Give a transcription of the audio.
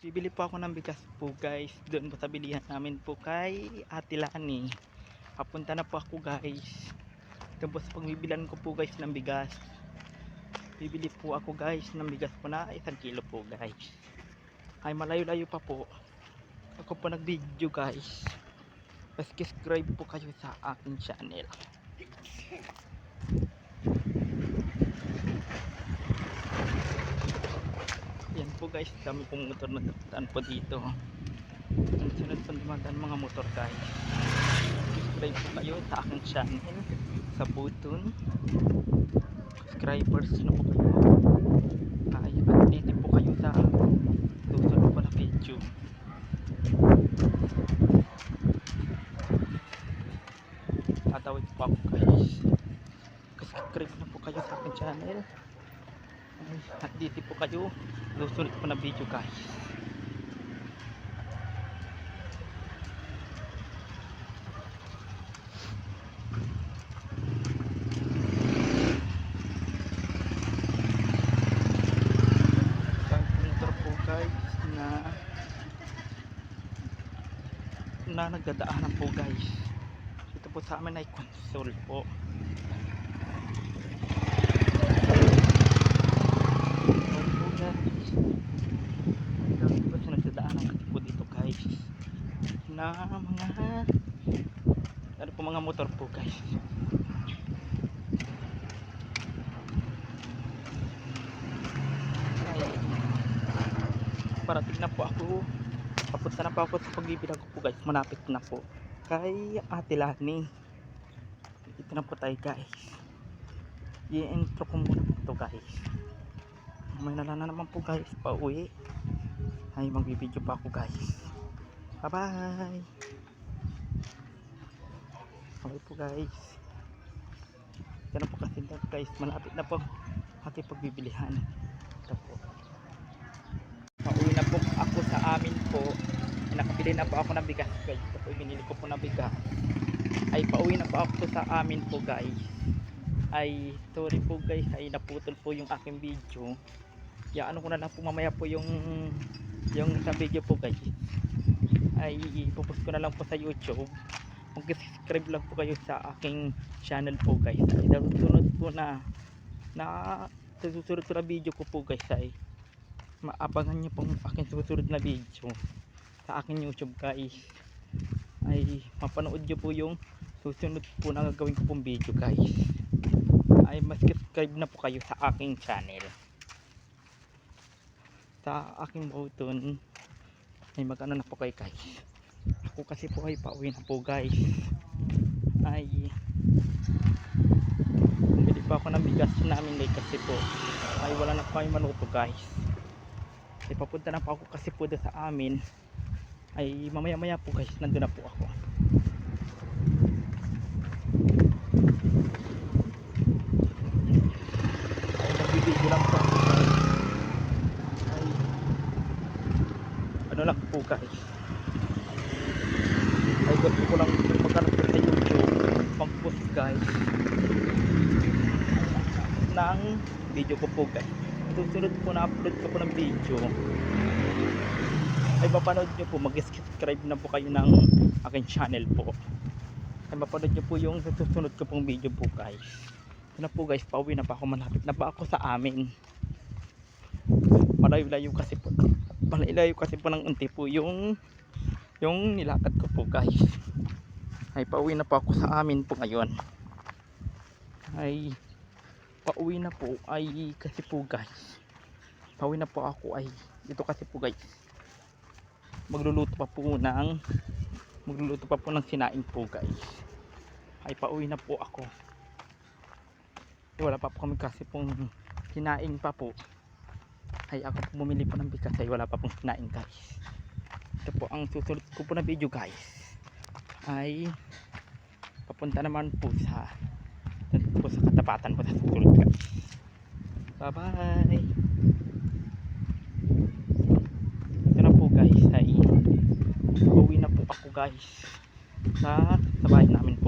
Bibili po ako ng bigas po guys. Doon po sa bilihan namin po kay Ate Lani. Papunta na po ako guys. Doon po sa pagbibilan ko po guys ng bigas. Bibili po ako guys ng bigas po na 1 kilo po guys. Ay malayo-layo pa po. Ako po nag-video guys. Subscribe po kayo sa aking channel. Yan po guys, dami pong motor na tataan po dito. Ang sunod pang dumadaan mga motor guys. Subscribe po kayo sa aking channel, sa button subscribers, sino po kayo, ay update po kayo sa susunod po na video. Tatawid po ako guys. Subscribe na po kayo sa aking channel. Update po kayo susunod po na video guys. Motor po guys na nagdadaanan po guys. Ito po sa amin ay console po. Na mga motor po guys. Ay, parating na po ako. Papunta na po ako sa pagbibilang ko po guys. Malapit na po kay Ate Lani. Ito na po tayo guys. I-intro ko muna po ito guys. May nalala naman po guys pauwi. Ay magbibideo pa ako guys. Bye bye. Okay po guys. Yan po kasi guys, malapit na po ating pagbibilihan. Ito po. Pauwi na po ako sa amin po. Nakabili na po ako ng bigas guys. Ito po binili ko po ng bigas. Ay pauwi na po ako sa amin po guys. Ay sorry po guys, ay naputol po yung aking video. Ano ko na lang po mamaya po yung sa video po guys. Ay ipopost ko na lang po sa YouTube. Mag-subscribe lang po kayo sa aking channel po guys. Ay susunod po na susunod po na video ko po guys, ay maabangan nyo pong aking susunod na video sa aking YouTube guys. Ay mapanood nyo po yung susunod po na gagawin ko pong video guys. Ay mag-subscribe na po kayo sa aking channel, sa aking button. Ay mag-ano na po kayo guys. Ako kasi po ay pauwi na po guys. Ay bumili pa ako ng bigas namin guys kasi po ay wala na po kami maluto guys. Ay papunta na po ako kasi po doon sa amin. Ay mamaya maya po guys nandun na po ako. Ay nagbibideo lang po. Ano lang po guys, ay gusto ko lang maghanap sa YouTube pang post guys ng video ko po guys. Susunod po na upload ko po ng video ay mapanood nyo po, mag-subscribe na po kayo ng aking channel po. Ay mapanood nyo po yung susunod ko pong video po guys. Ito na po guys, pauwi na pa ako, malapit na pa ako sa amin. Malayo-layo kasi po ng unti po yung nilakad ko po guys. Ay pauwi na po ako sa amin po ngayon. Ay pauwi na po ay kasi po guys, pauwi na po ako ay dito kasi po guys, magluluto pa po ng sinaing po guys. Ay pauwi na po ako. Wala pa po kami kasi pong sinaing pa po. Ay ako po bumili po ng bigas, ay wala pa pong kinain guys. Ito po ang susunod ko po na video guys. Ay papunta naman po sa katapatan po sa susunod guys. Bye bye. Ito na po guys, ay uwi na po ako guys sa bahay namin po.